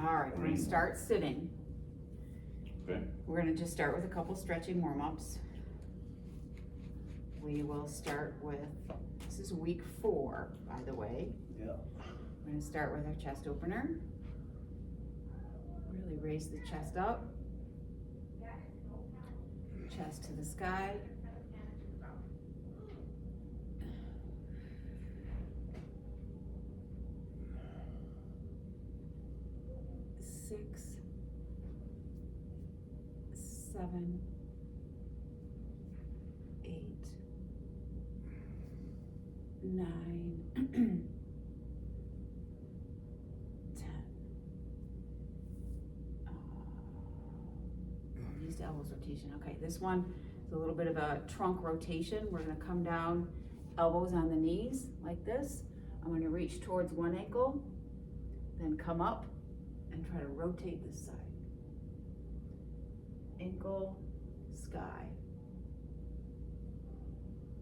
All right, we're gonna start sitting. Okay. We're gonna just start with a couple stretching warm-ups. We will start with, this is week 4, by the way. Yeah. We're gonna start with our chest opener. Really raise the chest up. Chest to the sky. Six, 7, 8, 9, 10. Used elbows rotation. Okay, this one is a little bit of a trunk rotation. We're gonna come down, elbows on the knees like this. I'm gonna reach towards one ankle, then come up and try to rotate this side. Ankle, sky.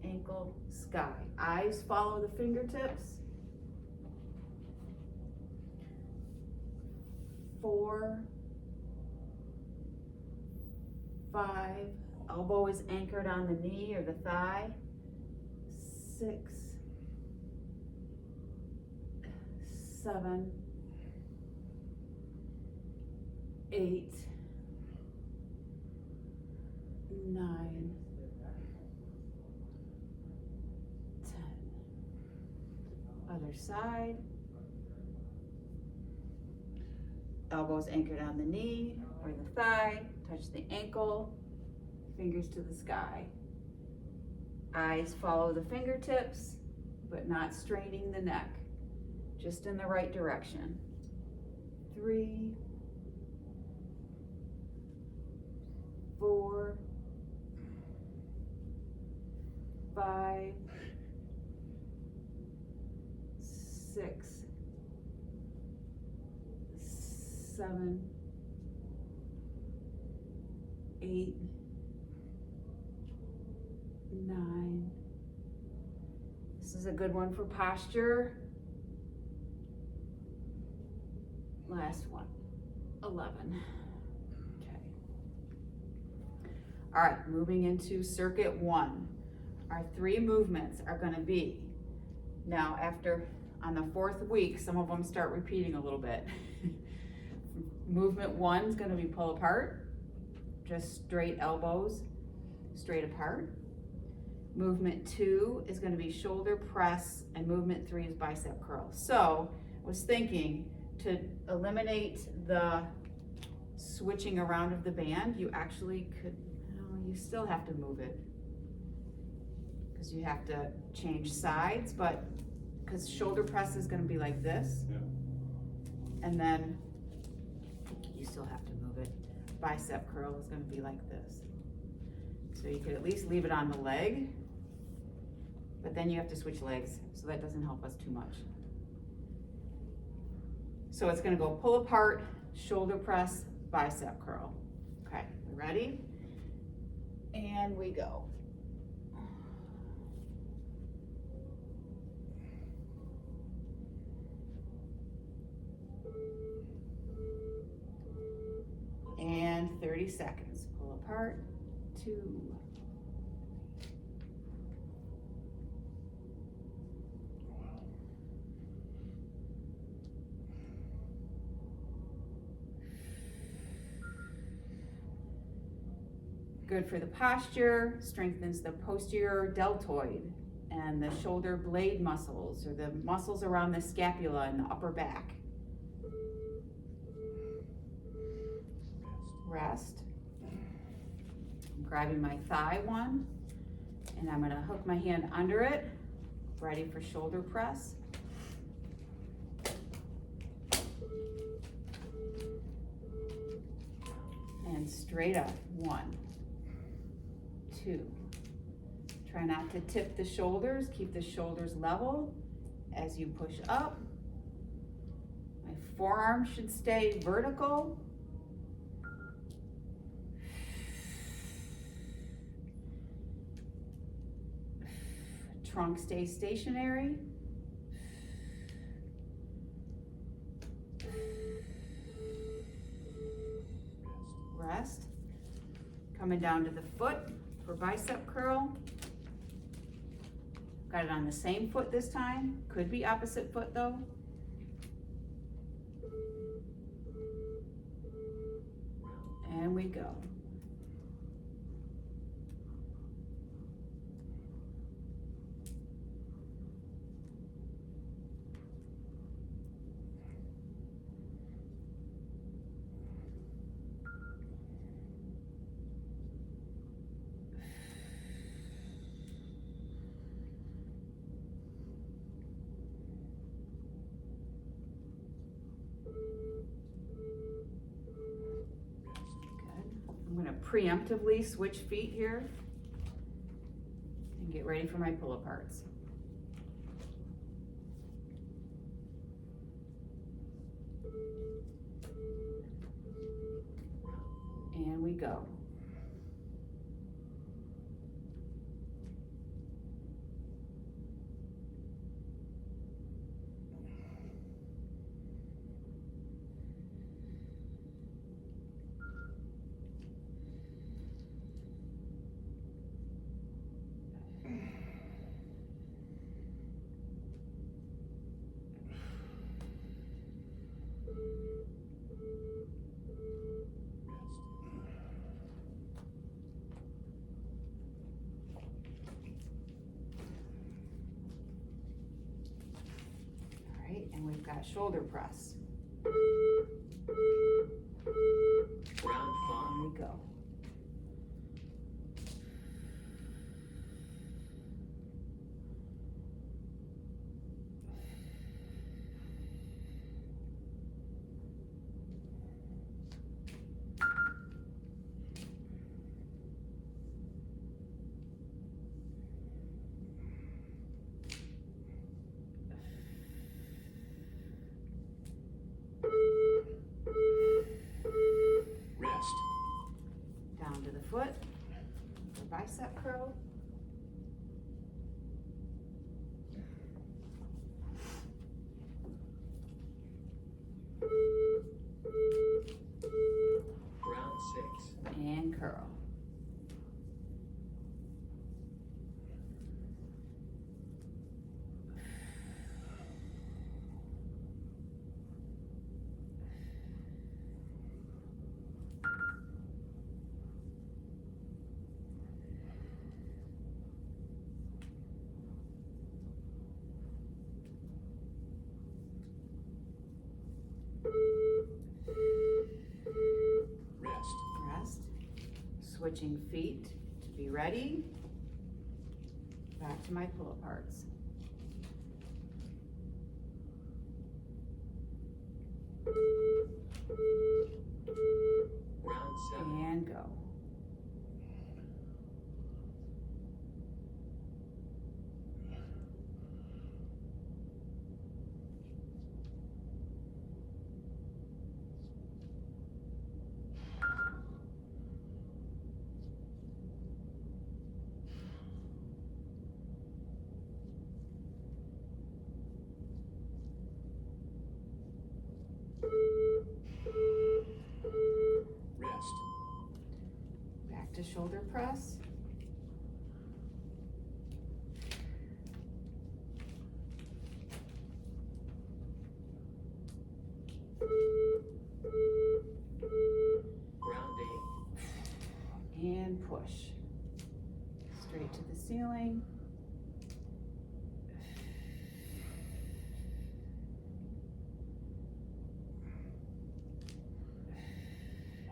Ankle, sky. Eyes follow the fingertips. 4, 5, elbow is anchored on the knee or the thigh. 6, 7, 8, 9, 10. Other side. Elbows anchored on the knee or the thigh, touch the ankle, fingers to the sky. Eyes follow the fingertips, but not straining the neck, just in the right direction. 3, 4, 5, 6, 7, 8, 9. This is a good one for posture. Last one, 11. Okay. All right, moving into circuit 1. Our 3 movements are gonna be, now after, on the 4th week, some of them start repeating a little bit. Movement 1 is gonna be pull apart, just straight elbows, straight apart. Movement 2 is gonna be shoulder press, and movement 3 is bicep curl. So, I was thinking to eliminate the switching around of the band, you actually could, you still have to move it, because you have to change sides, but because shoulder press is gonna be like this. Yeah. And then you still have to move it. Bicep curl is gonna be like this. So you could at least leave it on the leg, but then you have to switch legs, so that doesn't help us too much. So it's gonna go pull apart, shoulder press, bicep curl. Okay, ready? And we go. And 30 seconds. Pull apart, 2. Good for the posture, strengthens the posterior deltoid and the shoulder blade muscles, or the muscles around the scapula and the upper back. Rest. I'm grabbing my thigh one, and I'm gonna hook my hand under it, ready for shoulder press. And straight up, 1, 2. Try not to tip the shoulders, keep the shoulders level as you push up. My forearm should stay vertical. Trunk stays stationary. Coming down to the foot for bicep curl. Got it on the same foot this time, could be opposite foot though. And we go. I'm gonna preemptively switch feet here and get ready for my pull aparts. And we go. And we've got shoulder press. Round 5. And we go. Rest. Down to the foot for bicep curl. Round 6. And curl. Rest. Rest. Switching feet to be ready. Back to my pull aparts. Round 7. And go. Rest. Back to shoulder press. Round 8. And push. Straight to the ceiling.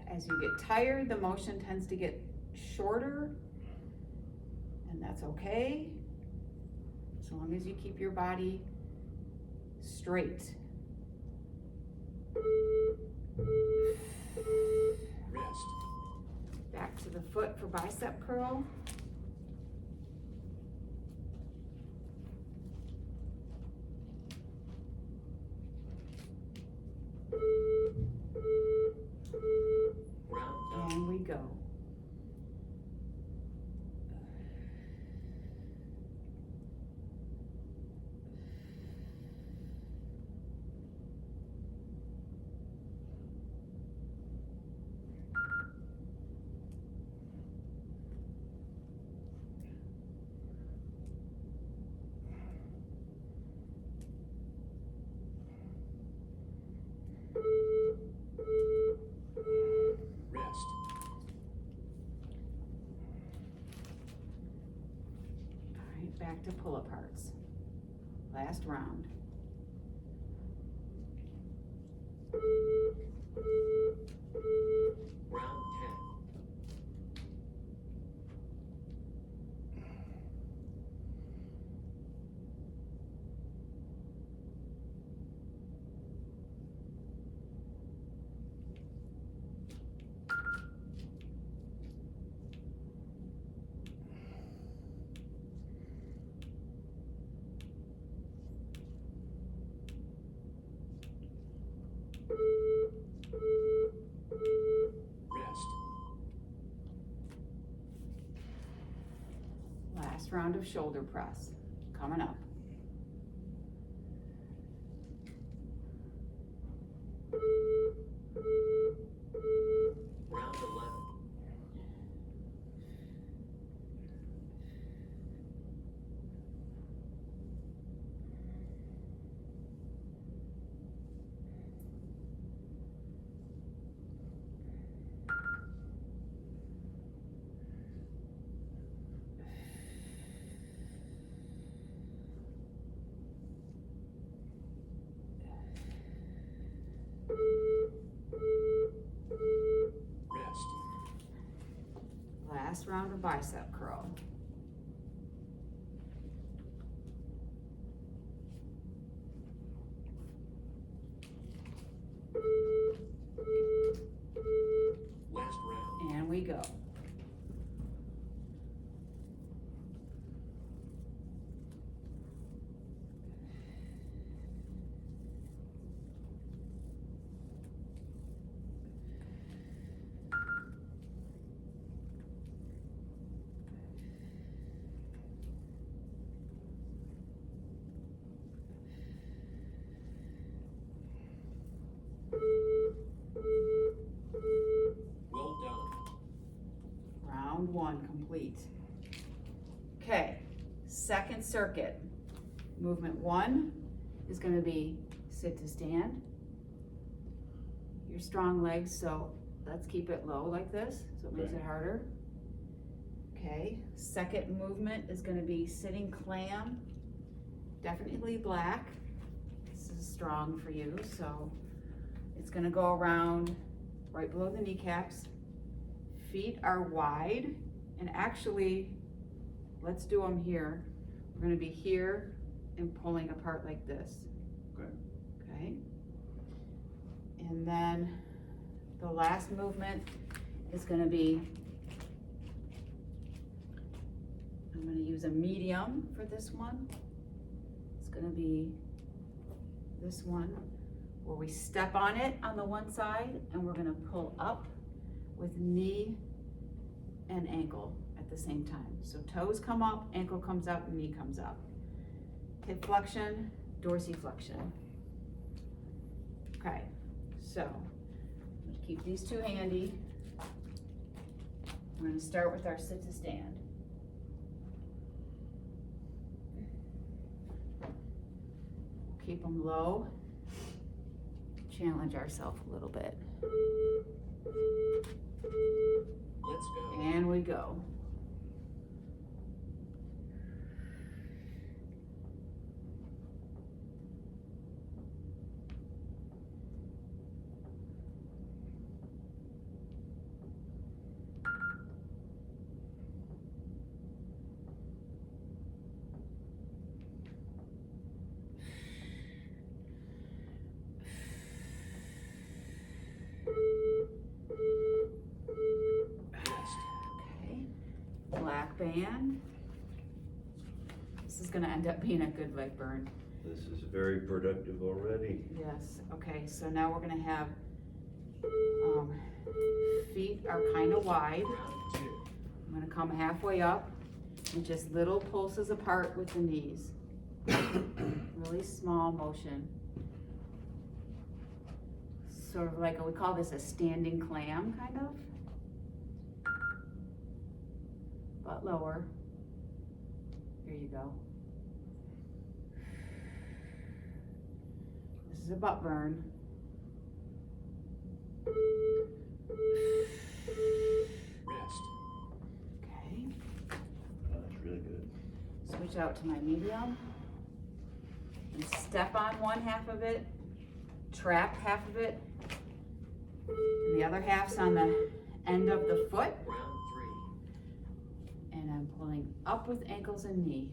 As you get tired, the motion tends to get shorter, and that's okay, as long as you keep your body straight. Rest. Back to the foot for bicep curl. Round 9. And we go. last round. Round 10. Rest. Last round of shoulder press coming up. Round 11. Rest. Last round of bicep curl. Last round. And we go. Well done. Round one complete. Okay, second circuit. Movement one is gonna be sit to stand. Your strong legs, so let's keep it low like this, so it makes Okay. it harder. Okay, second movement is gonna be sitting clam. Definitely black. This is strong for you, so it's gonna go around right below the kneecaps. Feet are wide, and actually, let's do them here. We're gonna be here and pulling apart like this. Okay. Okay? And then the last movement is gonna be, I'm gonna use a medium for this one. It's gonna be this one, where we step on it on the one side, and we're gonna pull up with knee and ankle at the same time. So toes come up, ankle comes up, knee comes up. Hip flexion, dorsiflexion. Okay, so I'm gonna keep these two handy. We're gonna start with our sit to stand. Keep them low. Challenge ourselves a little bit. Let's go. And we go. Rest. Okay, black band. This is gonna end up being a good leg burn. This is very productive already. Yes, okay, so now we're gonna have, feet are kinda wide. Round 2. I'm gonna come halfway up and just little pulses apart with the knees. Really small motion. Sort of like, we call this a standing clam, kind of. But lower. Here you go. This is a butt burn. Rest. Okay, That's really good. switch out to my medium. step on one half of it, trap half of it, and the other half's on the end of the foot. Round 3. And I'm pulling up with ankle and knee.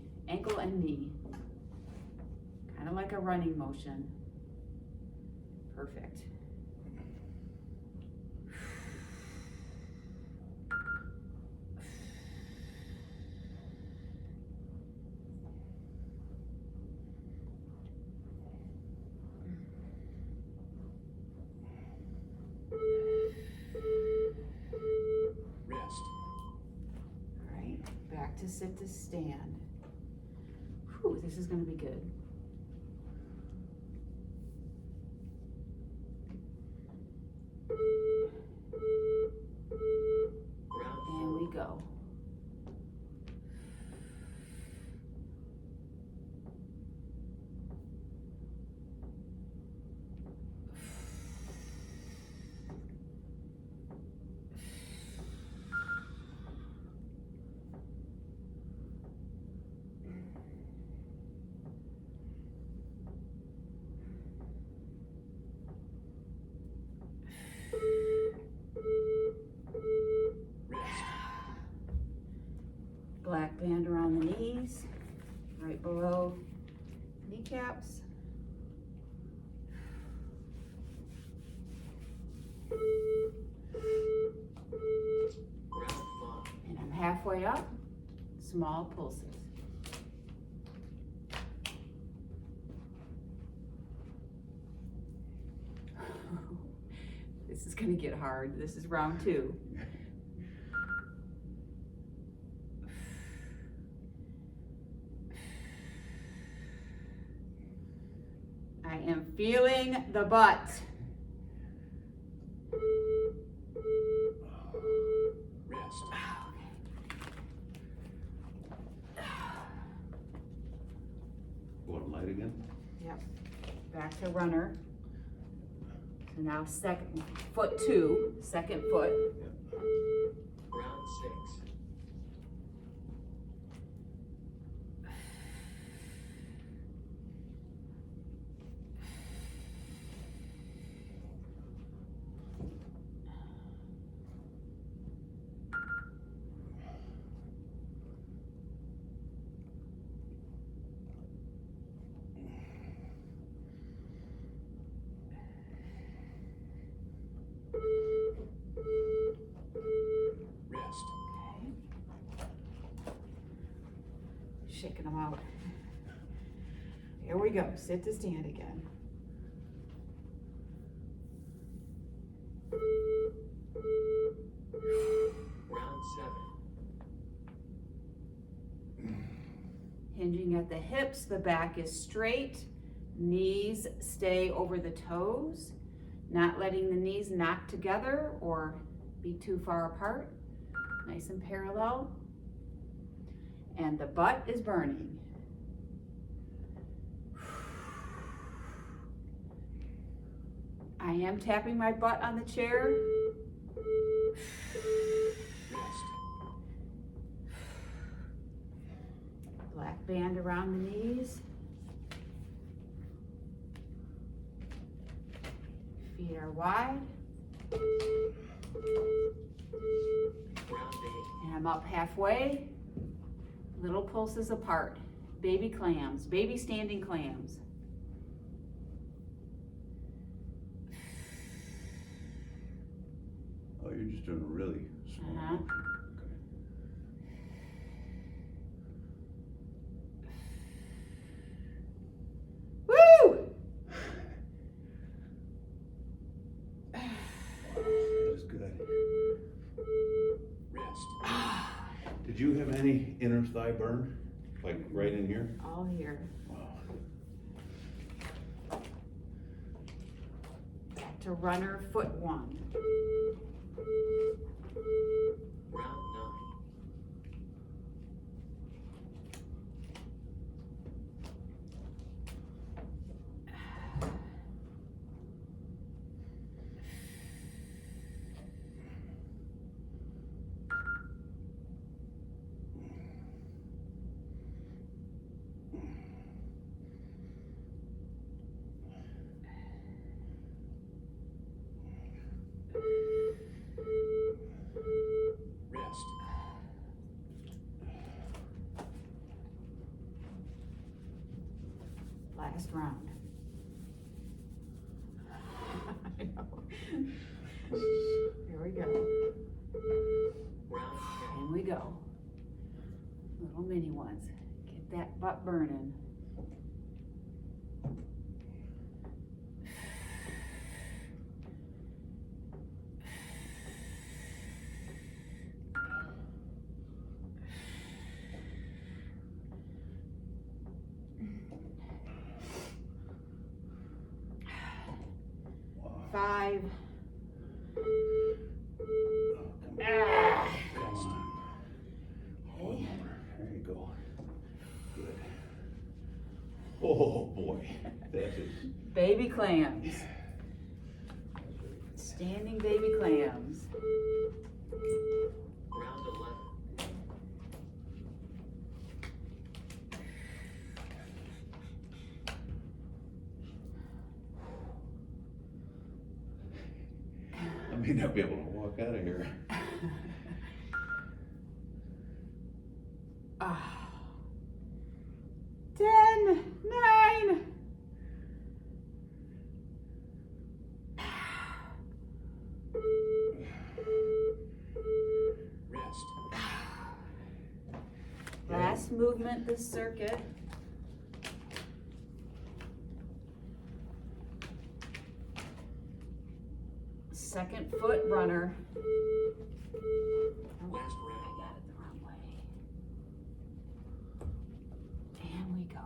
Kind of like a running motion. Perfect. Rest. All right, back to sit to stand. Whew, this is gonna be good. Round 4. And we go. Rest. Black band around the knees, right below kneecaps. Round 5. And I'm halfway up, small pulses. This is gonna get hard. This is round 2. I am feeling the butt. Rest. Going light again? Yep. Back to runner. So now foot 2, second foot. Round 6. Rest. Shaking them out. Here we go, sit to stand again. Round 7. Hinging at the hips, the back is straight, knees stay over the toes, not letting the knees knock together or be too far apart. Nice and parallel. And the butt is burning. I am tapping my butt on the chair. Rest. Black band around the knees. Feet are wide. Round 8. And I'm up halfway. Little pulses apart. Baby clams, baby standing clams. Oh, you're just doing really small. Uh-huh. Woo! That is good. Rest. Did you have any inner thigh burn? Like right in here? All here. Wow. Back to runner, foot 1. Round 9. last round. I know. Here we go. Round 10. In we go. Little mini ones. Get that butt burning. Wow. 5. Oh, come on. Come on. One Okay. more. There you go. Good. Oh, boy. That is. Baby clams. Standing baby clams. Round 11. I may not be able to walk out of here. Ah. 10, 9. Rest. Last movement this circuit. Second foot runner. Oh, Last I round. got it the wrong way. And we go.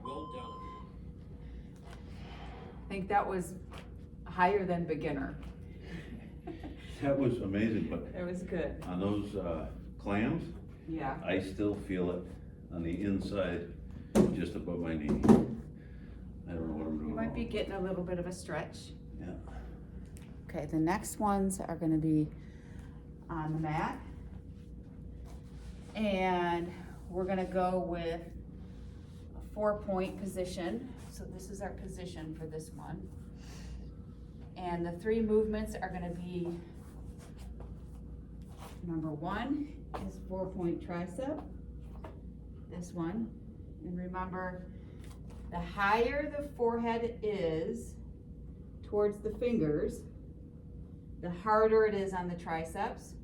Well done. I think that was higher than beginner. That was amazing, but It was good. on those clams, Yeah. I still feel it on the inside, just above my knee. I don't know what I'm doing You might be wrong. getting a little bit of a stretch. Yeah. Okay, the next ones are gonna be on the mat. And we're gonna go with a 4-point position. So this is our position for this one. And the 3 movements are gonna be, number 1 is 4-point tricep. This one. And remember, the higher the forehead is towards the fingers, the harder it is on the triceps.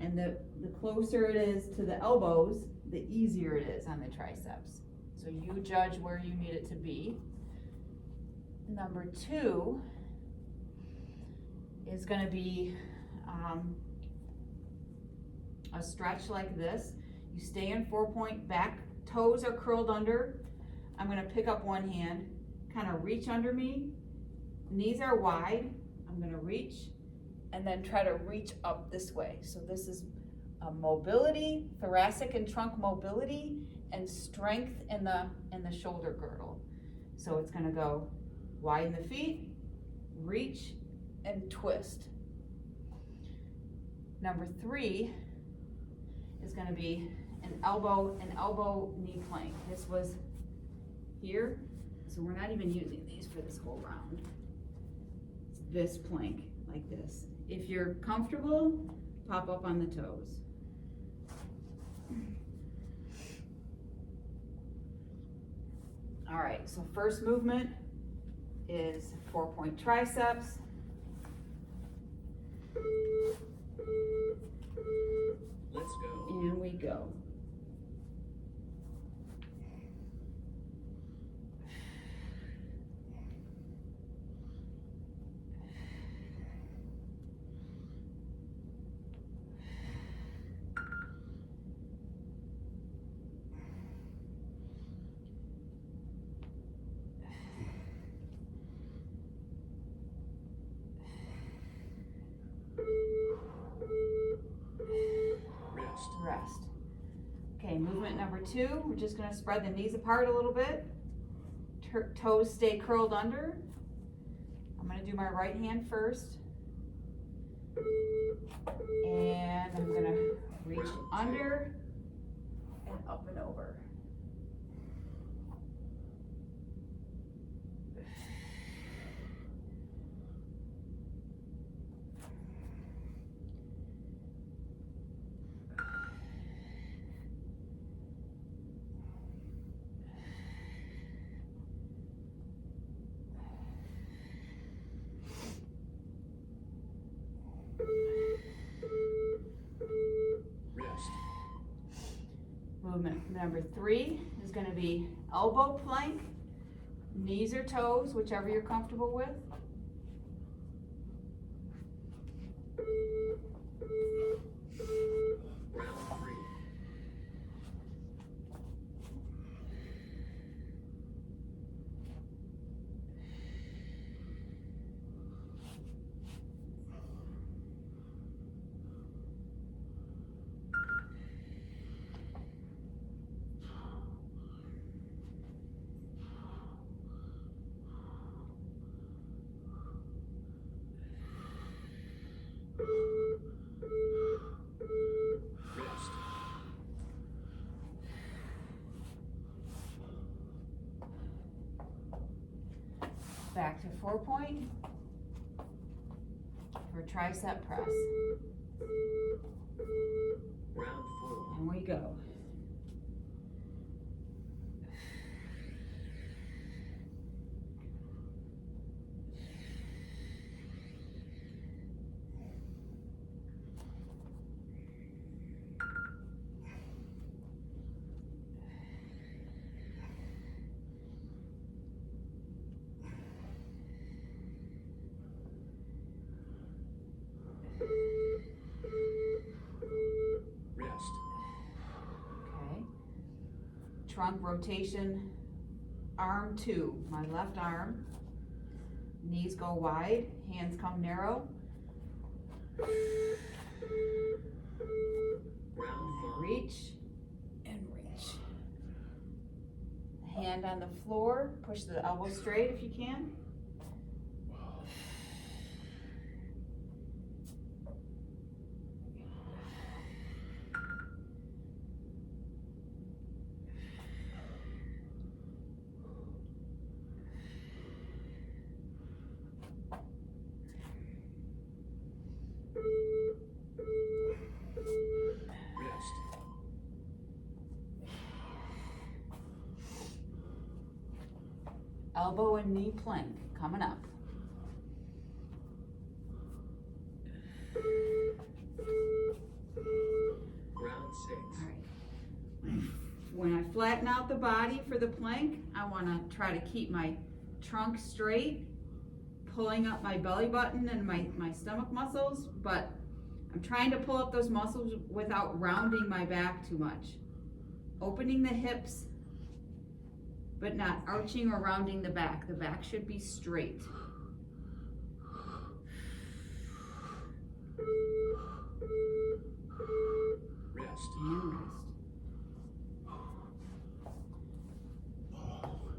And the closer it is to the elbows, the easier it is on the triceps. So you judge where you need it to be. Number 2 is gonna be a stretch like this. You stay in 4-point, back toes are curled under. I'm gonna pick up one hand, kind of reach under me. Knees are wide. I'm gonna reach and then try to reach up this way. So this is mobility, thoracic and trunk mobility, and strength in the shoulder girdle. So it's gonna go widen the feet, reach, and twist. Number 3 is gonna be an elbow knee plank. This was here, so we're not even using these for this whole round. It's this plank, like this. If you're comfortable, pop up on the toes. All right, so first movement is 4-point triceps. Let's go. And we go. Rest. Rest. Okay, movement number 2, we're just gonna spread the knees apart a little bit. Toes stay curled under. I'm gonna do my right hand first. And I'm gonna reach under and up and over. Rest. Movement number 3 is gonna be elbow plank, knees or toes, whichever you're comfortable with. Round 3. Rest. Back to 4-point for tricep press. Round 4. And we go. Rest. Okay. Trunk rotation, arm 2, my left arm. Knees go wide, hands come narrow. Round 5. Reach and reach. Hand on the floor, push the elbow straight if you can. Rest. Elbow and knee plank coming up. Round 6. Alright. When I flatten out the body for the plank, I wanna try to keep my trunk straight, pulling up my belly button and my stomach muscles, but I'm trying to pull up those muscles without rounding my back too much. Opening the hips, but not arching or rounding the back. The back should be straight. Rest. And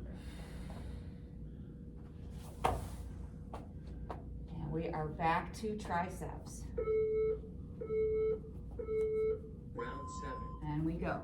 rest. And we are back to triceps. Round 7. And we go.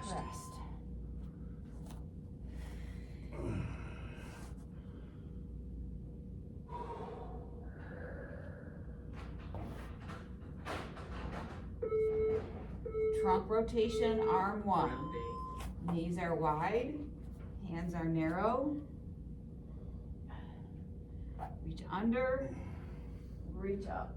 Rest. Rest. Trunk rotation, arm 1. Round 8. Knees are wide, hands are narrow. Reach under, reach up.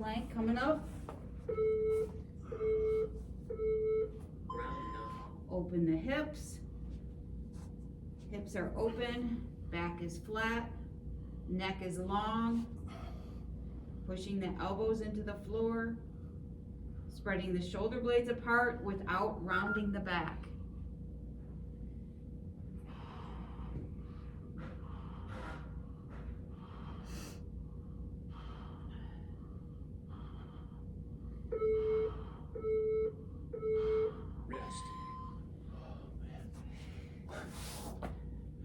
plank coming up. Round 9. Open the hips. Hips are open, back is flat, neck is long. Pushing the elbows into the floor. Spreading the shoulder blades apart without rounding the back. Rest.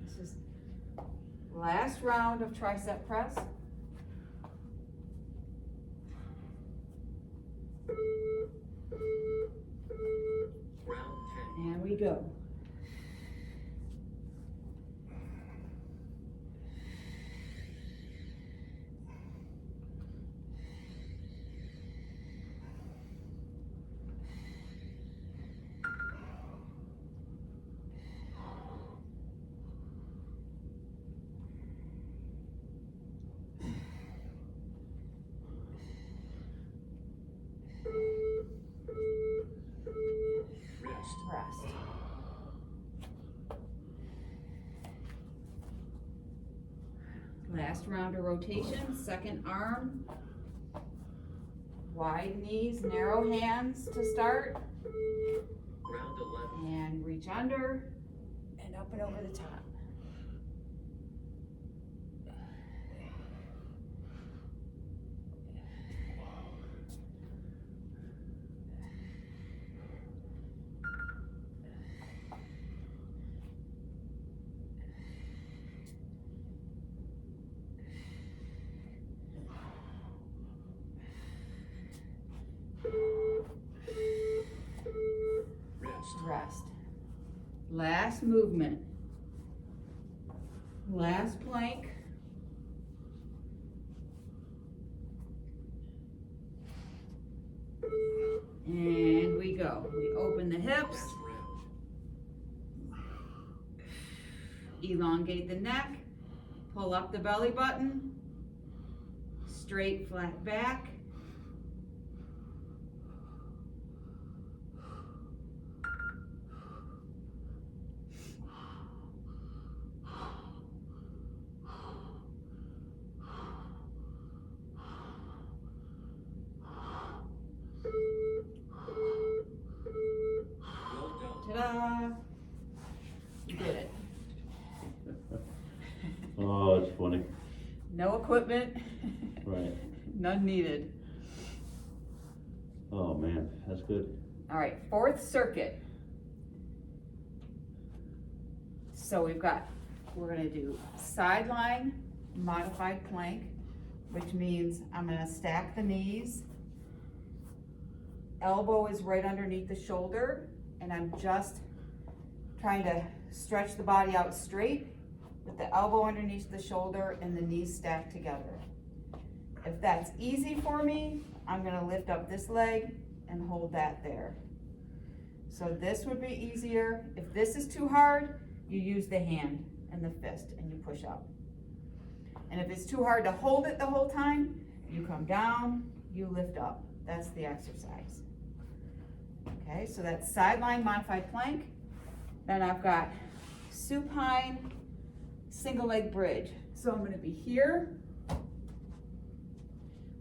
This is last round of tricep press. Round 10. And we go. Rest. Rest. Last round of rotation, second arm. Wide knees, narrow hands to start. Round 11. And reach under and up and over the top. Rest. Rest. Last movement. Last plank. And we go. We open the hips, Last round. elongate the neck, pull up the belly button, straight flat back. Well done. Ta-da! You did it. Oh, it's funny, No equipment, right, none needed. oh man, that's good. All right, fourth circuit. So we're gonna do sideline modified plank, which means I'm gonna stack the knees. Elbow is right underneath the shoulder, and I'm just trying to stretch the body out straight with the elbow underneath the shoulder and the knees stacked together. If that's easy for me, I'm gonna lift up this leg and hold that there. So this would be easier. If this is too hard, you use the hand and the fist and you push up. And if it's too hard to hold it the whole time, you come down, you lift up. That's the exercise. Okay, so that's sideline modified plank. Then I've got supine single leg bridge. So I'm gonna be here. I'm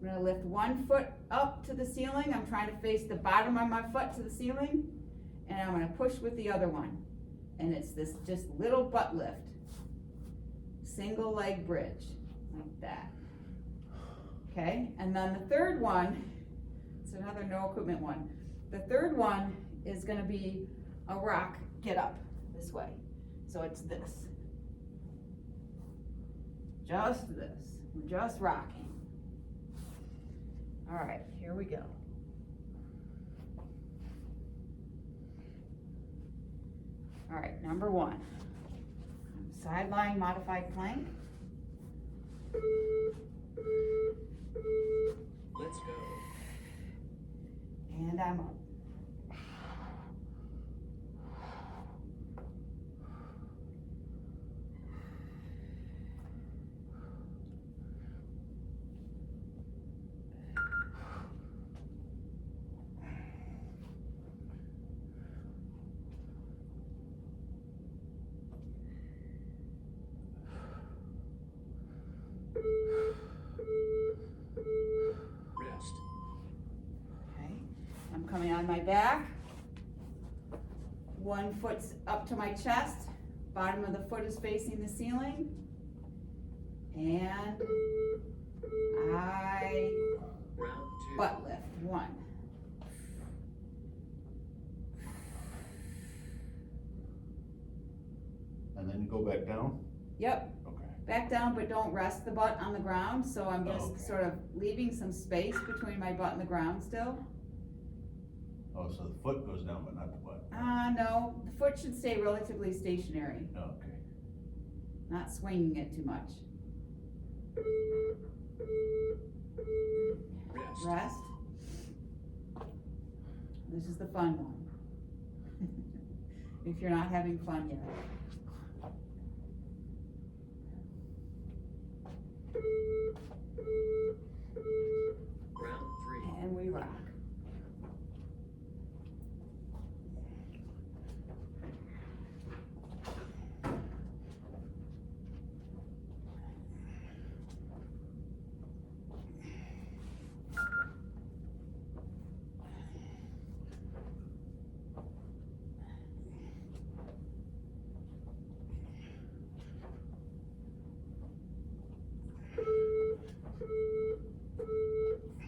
gonna lift one foot up to the ceiling. I'm trying to face the bottom of my foot to the ceiling. And I'm gonna push with the other one. And it's this just little butt lift. Single leg bridge, like that. Okay, and then the third one, it's another no equipment one. The third one is gonna be a rock get up this way. So it's this. Just this, we're just rocking. All right, here we go. All right, number one, sideline modified plank. Let's go. And I'm up. on my back. One foot's up to my chest, bottom of the foot is facing the ceiling. And I Round 2. butt lift, 1. And then go back down? Yep, Okay. back down, but don't rest the butt on the ground, so I'm Oh, just okay. sort of leaving some space between my butt and the ground still. Oh, so the foot goes down, but not the butt? No, the foot should stay relatively stationary, Oh, okay. not swinging it too much. Rest. Rest. This is the fun one. If you're not having fun yet. Round 3. And we rock.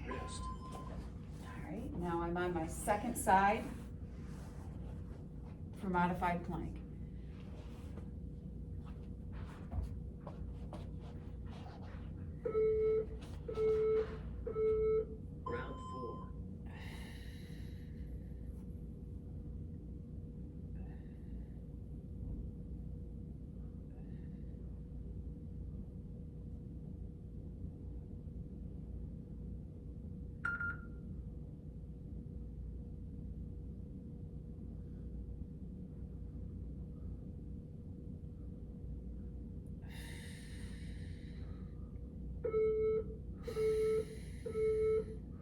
Rest. Alright, now I'm on my second side for modified plank. Round 4.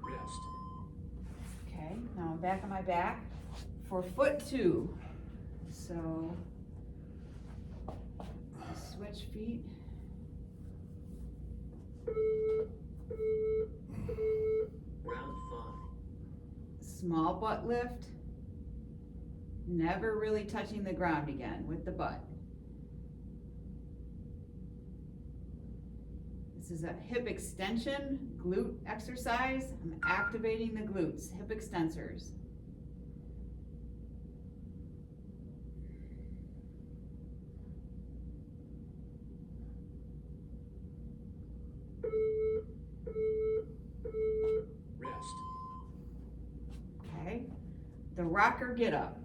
Rest. Okay, now I'm back on my back for foot 2. So, switch feet. Round 5. Small butt lift. Never really touching the ground again with the butt. This is a hip extension, glute exercise. I'm activating the glutes, hip extensors. Rest. Okay, the rocker get up.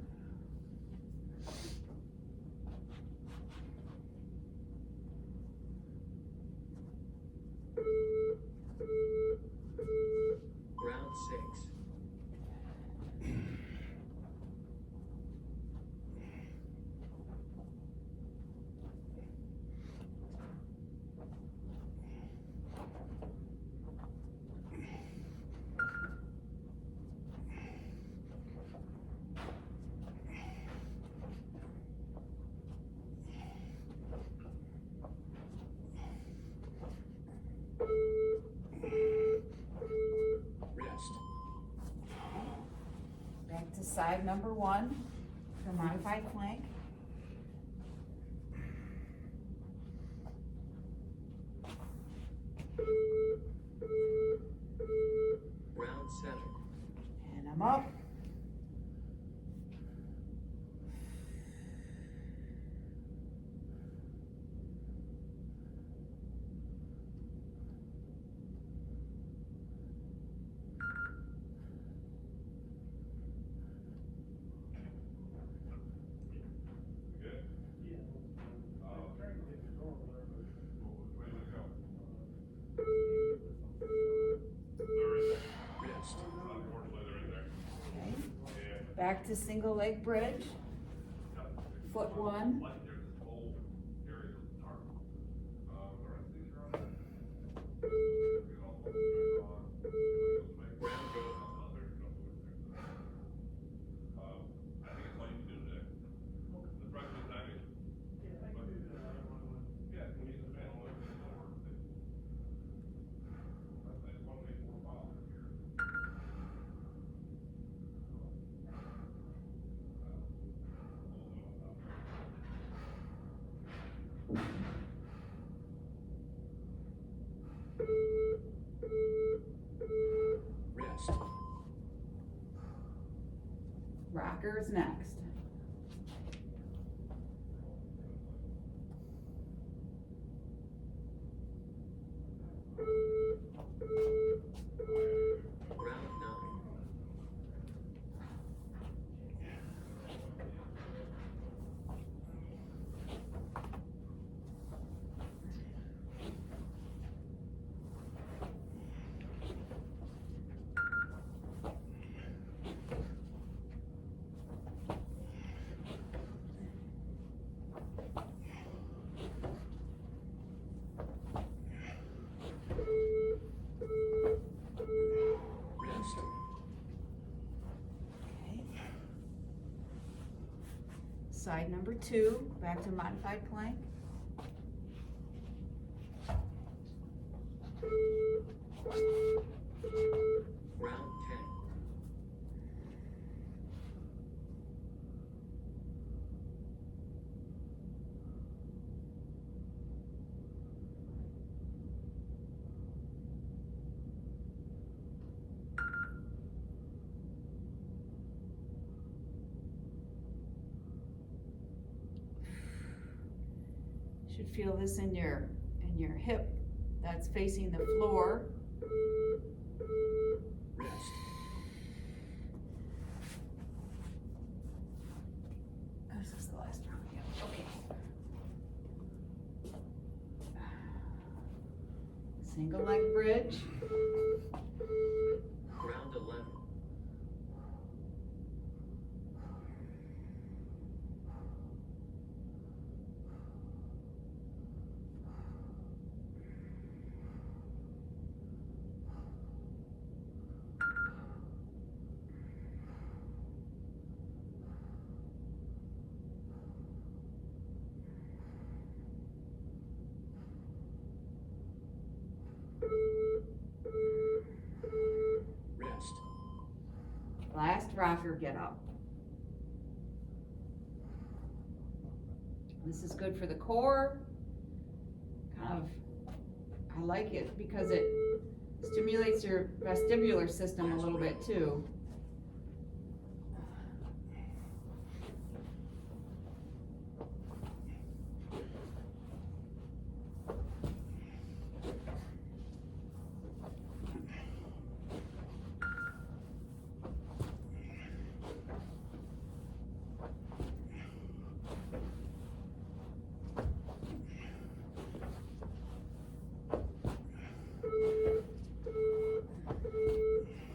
Round 6. Rest. Back to side number 1 for modified plank. Round 7. And I'm up. Rest. Okay. Back to single leg bridge. Foot 1. Round 8. Rocker's next. Round 9. Rest. Okay. Side number 2, back to modified plank. Round 10. Should feel this in your hip that's facing the floor. Rest. This is the last round, yeah, okay. Single leg bridge. Round 11. Rest. Last rocker get up. This is good for the core. Kind of, I like it because it stimulates your vestibular system a little bit too.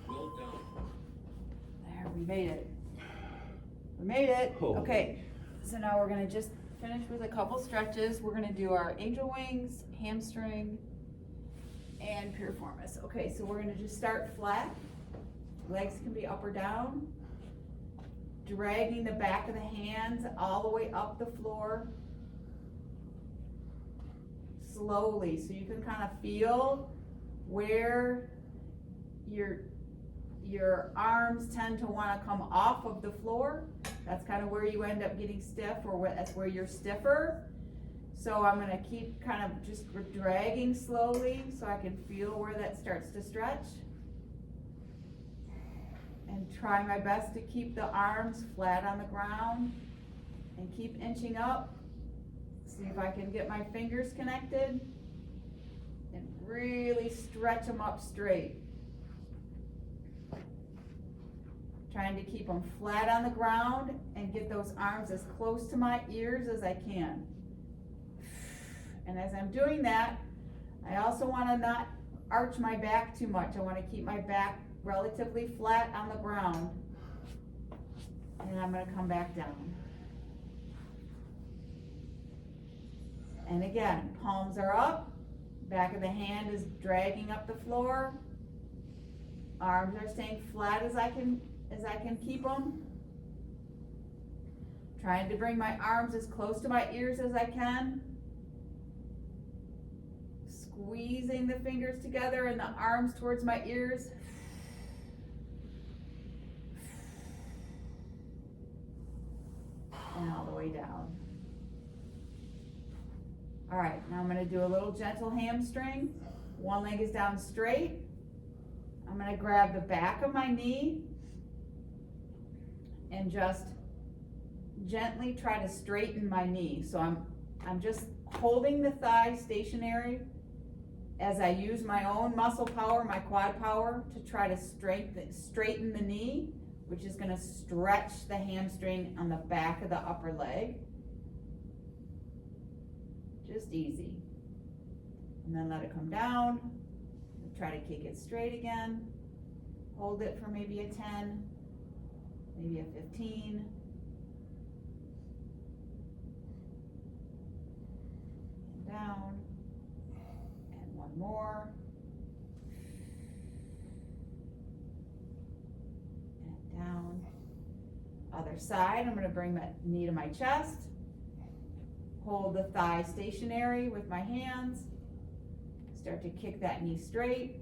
Well done. There, we made it. We made it. Oh. Okay, so now we're gonna just finish with a couple stretches. We're gonna do our angel wings, hamstring, and piriformis. Okay, so we're gonna just start flat. Legs can be up or down. Dragging the back of the hands all the way up the floor. Slowly, so you can kind of feel where your arms tend to want to come off of the floor. That's kind of where you end up getting stiff, or that's where you're stiffer. So I'm going to keep kind of just dragging slowly so I can feel where that starts to stretch. And try my best to keep the arms flat on the ground and keep inching up. See if I can get my fingers connected and really stretch them up straight. Trying to keep them flat on the ground and get those arms as close to my ears as I can. And as I'm doing that, I also want to not arch my back too much. I want to keep my back relatively flat on the ground. And I'm going to come back down. And again, palms are up, back of the hand is dragging up the floor. Arms are staying flat as I can keep them. Trying to bring my arms as close to my ears as I can. Squeezing the fingers together and the arms towards my ears. And all the way down. All right, now I'm gonna do a little gentle hamstring. One leg is down straight. I'm gonna grab the back of my knee and just gently try to straighten my knee. So I'm just holding the thigh stationary as I use my own muscle power, my quad power, to try to straighten the knee, which is gonna stretch the hamstring on the back of the upper leg. Just easy. And then let it come down. Try to kick it straight again. Hold it for maybe a 10, maybe a 15. And down. And one more. And down. Other side, I'm gonna bring my knee to my chest. Hold the thigh stationary with my hands. Start to kick that knee straight.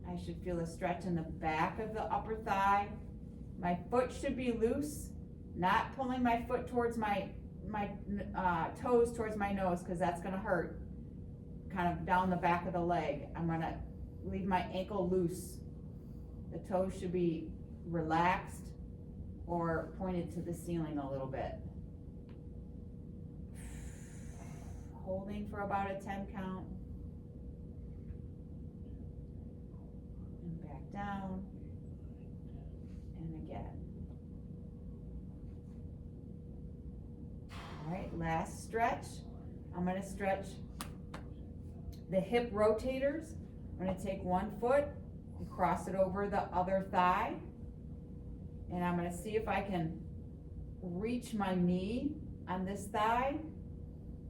I should feel a stretch in the back of the upper thigh. My foot should be loose, not pulling my foot towards my toes towards my nose, because that's gonna hurt. Kind of down the back of the leg. I'm gonna leave my ankle loose. The toes should be relaxed or pointed to the ceiling a little bit. Holding for about a 10 count. And back down. And again. Alright, last stretch. I'm gonna stretch the hip rotators. I'm gonna take one foot and cross it over the other thigh. And I'm gonna see if I can reach my knee on this thigh,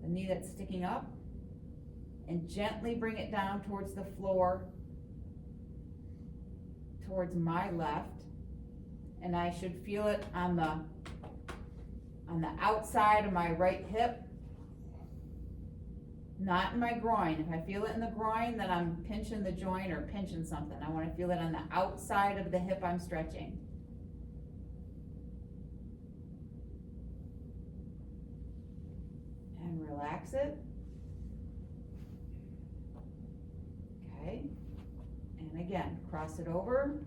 the knee that's sticking up, and gently bring it down towards the floor, towards my left. And I should feel it on the outside of my right hip, not in my groin. If I feel it in the groin, then I'm pinching the joint or pinching something. I want to feel it on the outside of the hip I'm stretching. And relax it. Okay. And again, cross it over.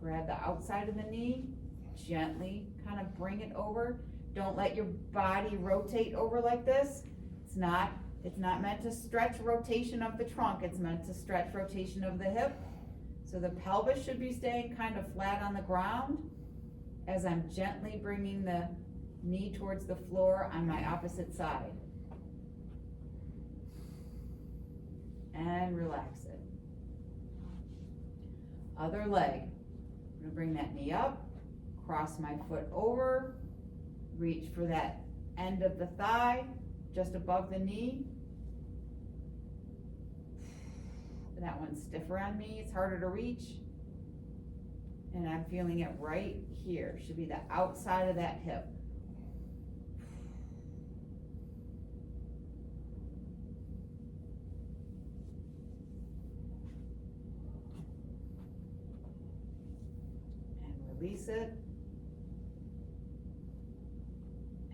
Grab the outside of the knee. Gently kind of bring it over. Don't let your body rotate over like this. It's not meant to stretch rotation of the trunk. It's meant to stretch rotation of the hip. So the pelvis should be staying kind of flat on the ground as I'm gently bringing the knee towards the floor on my opposite side. And relax it. Other leg. I'm gonna bring that knee up, cross my foot over, reach for that end of the thigh, just above the knee. That one's stiffer on me, it's harder to reach. And I'm feeling it right here, should be the outside of that hip. And release it.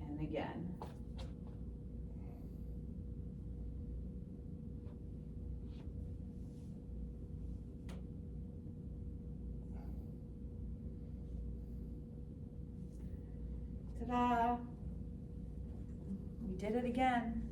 And again. Ta-da! We did it again.